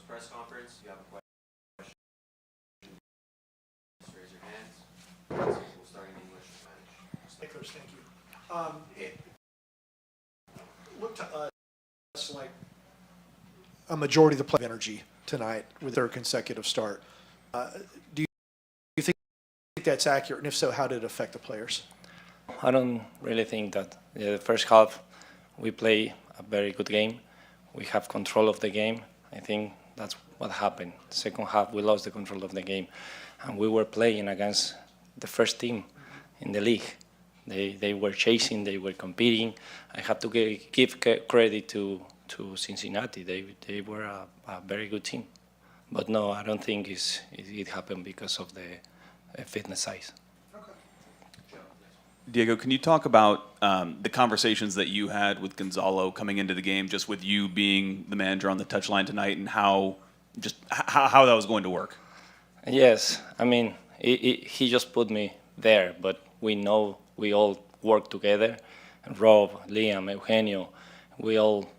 press conference. You have a question, just raise your hands. We'll start in English or Spanish. Hey, Coach, thank you. It looked to us like a majority of the play energy tonight with their consecutive start. Do you think that's accurate? And if so, how did it affect the players? I don't really think that. The first half, we play a very good game. We have control of the game. I think that's what happened. The second half, we lost the control of the game. And we were playing against the first team in the league. They were chasing, they were competing. I have to give credit to Cincinnati. They were a very good team. But no, I don't think it happened because of the fitness size. Diego, can you talk about the conversations that you had with Gonzalo coming into the game, just with you being the manager on the touchline tonight, and how that was going to work? Yes, I mean, he just put me there, but we know we all work together. Rob, Liam, Eugenio, we all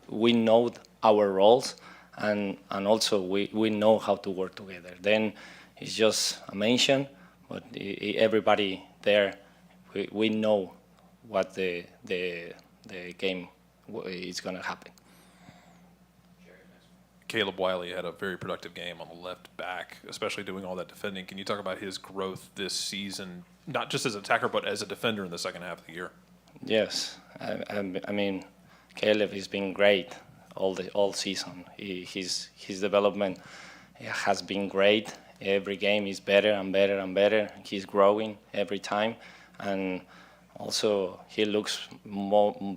we know our roles, and also we know how to work together. Then it's just a mention, but everybody there, we know what the game is going to happen. Caleb Wiley had a very productive game on the left back, especially doing all that defending. Can you talk about his growth this season, not just as an attacker, but as a defender in the second half of the year? Yes, I mean, Caleb has been great all season. His development has been great. Every game is better and better and better. He's growing every time, and also he looks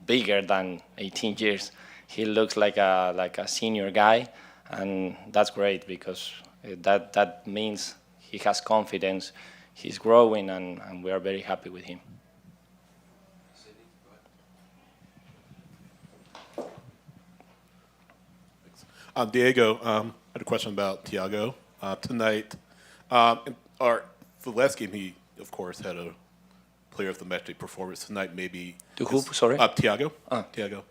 bigger than 18 years. He looks like a senior guy, and that's great because that means he has confidence. He's growing, and we are very happy with him. Diego, I had a question about Thiago tonight. For the last game, he, of course, had a player of the match day performance. Tonight, maybe... To who, sorry? Thiago. Thiago.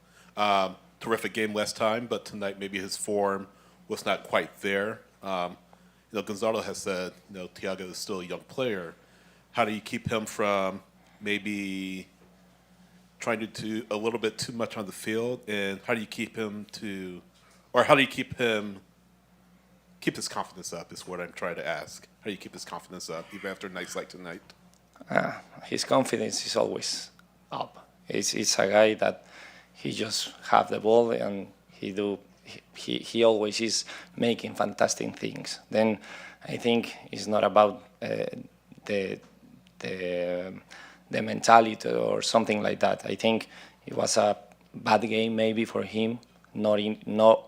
Terrific game last time, but tonight maybe his form was not quite there. Gonzalo has said, Thiago is still a young player. How do you keep him from maybe trying to do a little bit too much on the field, and how do you keep him keep his confidence up is what I'm trying to ask. How do you keep his confidence up even after nights like tonight? His confidence is always up. It's a guy that he just have the ball, and he always is making fantastic things. Then I think it's not about the mentality or something like that. I think it was a bad game maybe for him. Not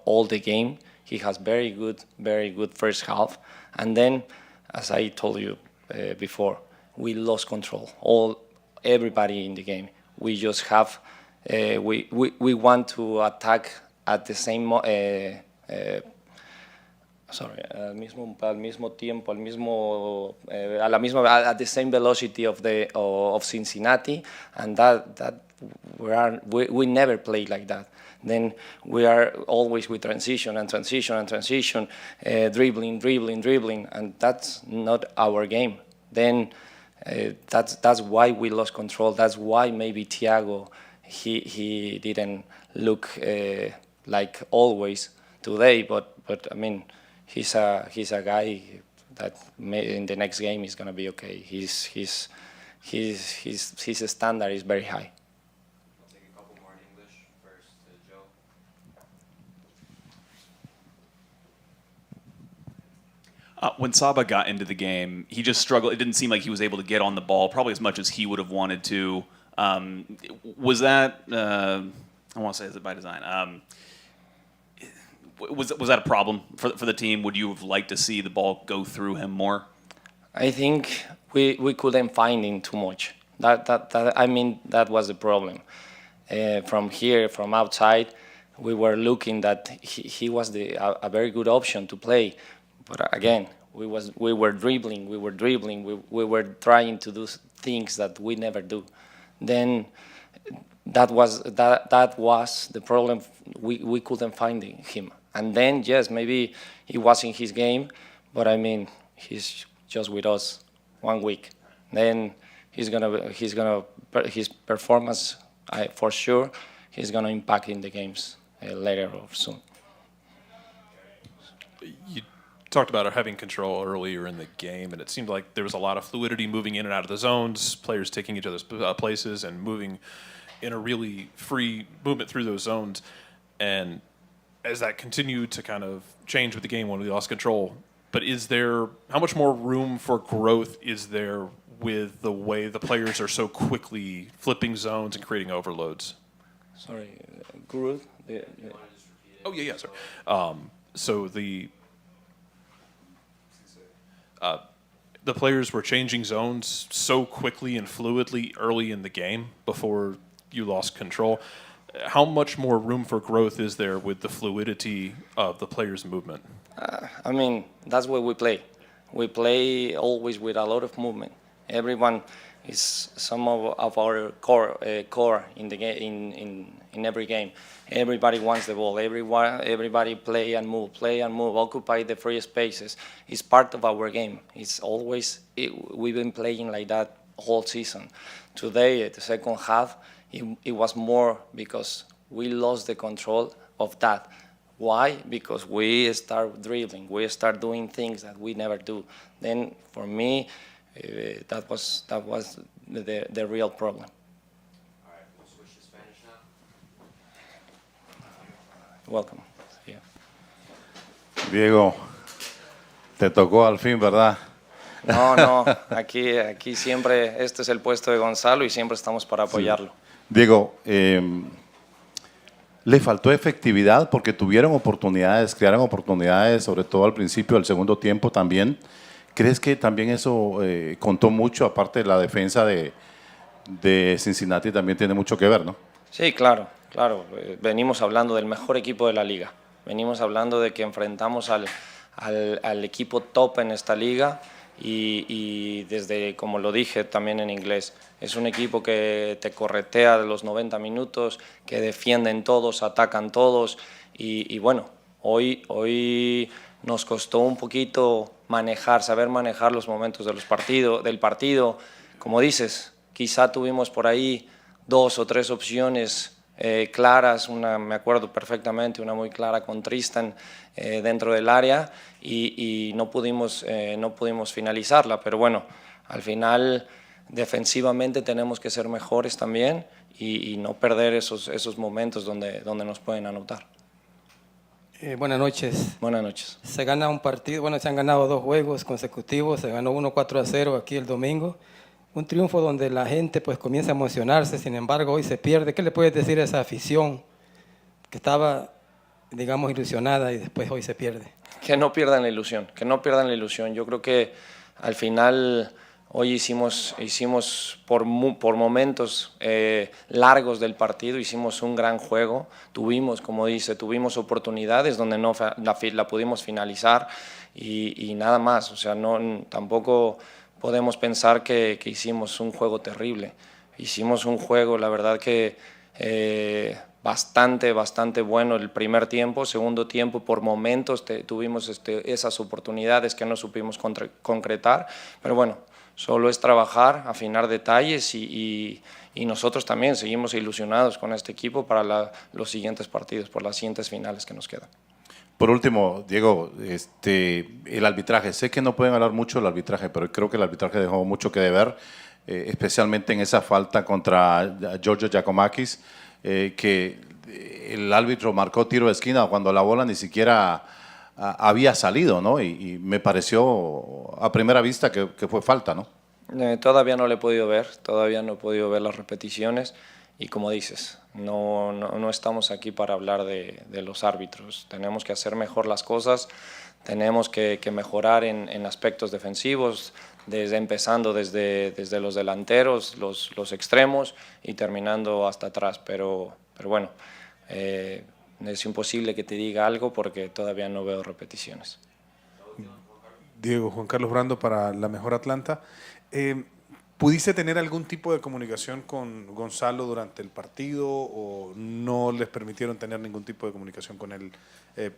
all the game. He has very good first half, and then, as I told you before, we lost control. Everybody in the game. We just have we want to attack at the same at the same velocity of Cincinnati, and that we never play like that. Then we are always with transition, dribbling, and that's not our game. Then that's why we lost control. That's why maybe Thiago he didn't look like always today. But I mean, he's a guy that in the next game is gonna be okay. His standard is very high. When Saba got into the game, he just struggled. It didn't seem like he was able to get on the ball probably as much as he would have wanted to. Was that, I want to say, is it by design? Was that a problem for the team? Would you have liked to see the ball go through him more? I think we couldn't find him too much. That was the problem. From here, from outside, we were looking that he was a very good option to play. But again, we were dribbling, we were trying to do things that we never do. Then that was the problem. We couldn't find him. And then, yes, maybe he was in his game, but I mean, he's just with us 1 week. Then his performance, for sure, he's gonna impact in the games later or soon. You talked about having control earlier in the game, and it seemed like there was a lot of fluidity moving in and out of the zones, players taking each other's places and moving in a really free movement through those zones. And as that continued to kind of change with the game when we lost control, but how much more room for growth is there with the way the players are so quickly flipping zones and creating overloads? Sorry, growth? Oh, yeah, sorry. So the players were changing zones so quickly and fluidly early in the game before you lost control. How much more room for growth is there with the fluidity of the players' movement? I mean, that's what we play. We play always with a lot of movement. Everyone is some of our core in the in every game. Everybody wants the ball. Everybody play and move, occupy the free spaces. It's part of our game. It's always we've been playing like that whole season. Today, the second half, it was more because we lost the control of that. Why? Because we start dribbling, we start doing things that we never do. Then, for me, that was the real problem. All right, we'll switch to Spanish now. Welcome. Yeah. Diego, te tocó al fin, ¿verdad? No, aquí siempre este es el puesto de Gonzalo y siempre estamos para apoyarlo. Sí. Diego, le faltó efectividad porque tuvieron oportunidades, crearon oportunidades, sobre todo al principio del segundo tiempo también. ¿Crees que también eso contó mucho, aparte de la defensa de Cincinnati también tiene mucho que ver, ¿no? Sí, claro. Venimos hablando del mejor equipo de la liga. Venimos hablando de que enfrentamos al equipo top en esta liga y desde, como lo dije también en inglés, es un equipo que te corretea de los 90 minutos, que defienden todos, atacan todos y bueno, hoy nos costó un poquito saber manejar los momentos del partido. Como dices, quizá tuvimos por ahí 2 o 3 opciones claras, una me acuerdo perfectamente, una muy clara con Tristan dentro del área y no pudimos finalizarla, pero bueno, al final defensivamente tenemos que ser mejores también y no perder esos momentos donde nos pueden anotar. Buenas noches. Buenas noches. Se gana un partido, se han ganado 2 juegos consecutivos, se ganó 1-4-0 aquí el domingo. Un triunfo donde la gente pues comienza a emocionarse, sin embargo hoy se pierde. ¿Qué le puedes decir a esa afición que estaba, digamos, ilusionada y después hoy se pierde? Que no pierdan la ilusión, Yo creo que al final hoy hicimos por momentos largos del partido, hicimos un gran juego, tuvimos oportunidades donde no la pudimos finalizar y nada más, o sea, tampoco podemos pensar que hicimos un juego terrible. Hicimos un juego, la verdad que bastante bueno el primer tiempo. Segundo tiempo, por momentos tuvimos esas oportunidades que no supimos concretar. Pero bueno, solo es trabajar, afinar detalles y nosotros también seguimos ilusionados con este equipo para los siguientes partidos, por las siguientes finales que nos quedan. Por último, Diego, el arbitraje. Sé que no pueden hablar mucho del arbitraje, pero creo que el arbitraje dejó mucho que deber, especialmente en esa falta contra Giorgio Giacomakis, que el árbitro marcó tiro de esquina cuando la bola ni siquiera había salido, ¿no? Y me pareció a primera vista que fue falta, ¿no? Todavía no lo he podido ver, las repeticiones. Y como dices, no estamos aquí para hablar de los árbitros. Tenemos que hacer mejor las cosas, tenemos que mejorar en aspectos defensivos, empezando desde los delanteros, los extremos y terminando hasta atrás. Pero bueno, es imposible que te diga algo porque todavía no veo repeticiones. Diego, Juan Carlos Brando para La Mejor Atlanta. ¿Pudiste tener algún tipo de comunicación con Gonzalo durante el partido o no les permitieron tener ningún tipo de comunicación con él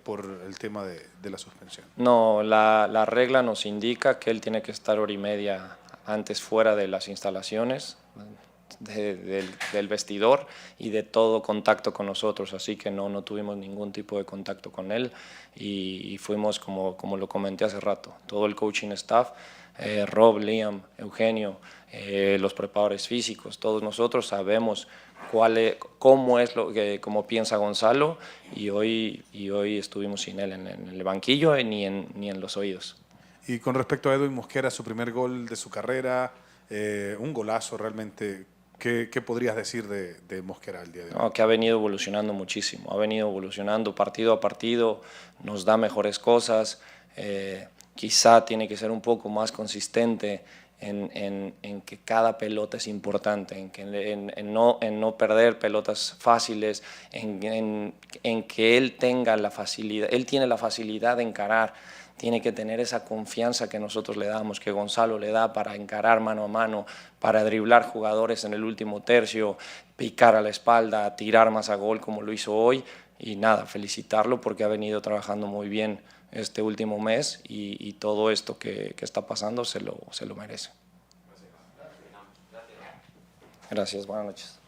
por el tema de la suspensión? No, la regla nos indica que él tiene que estar hora y media antes fuera de las instalaciones, del vestidor y de todo contacto con nosotros, así que no tuvimos ningún tipo de contacto con él y fuimos, como lo comenté hace rato, todo el coaching staff, Rob, Liam, Eugenio, los preparadores físicos, todos nosotros sabemos cómo piensa Gonzalo y hoy estuvimos sin él en el banquillo ni en los oídos. Y con respecto a Edwin Mosquera, su primer gol de su carrera, un golazo realmente. ¿Qué podrías decir de Mosquera el día de hoy? No, que ha venido evolucionando muchísimo, ha venido evolucionando partido a partido, nos da mejores cosas, quizá tiene que ser un poco más consistente en que cada pelota es importante, en no perder pelotas fáciles, en que él tenga la facilidad, él tiene la facilidad de encarar, tiene que tener esa confianza que nosotros le damos, que Gonzalo le da para encarar mano a mano, para driblar jugadores en el último tercio, picar a la espalda, tirar más a gol como lo hizo hoy. Y nada, felicitarlo porque ha venido trabajando muy bien este último mes y todo esto que está pasando se lo merece. Gracias, buenas noches.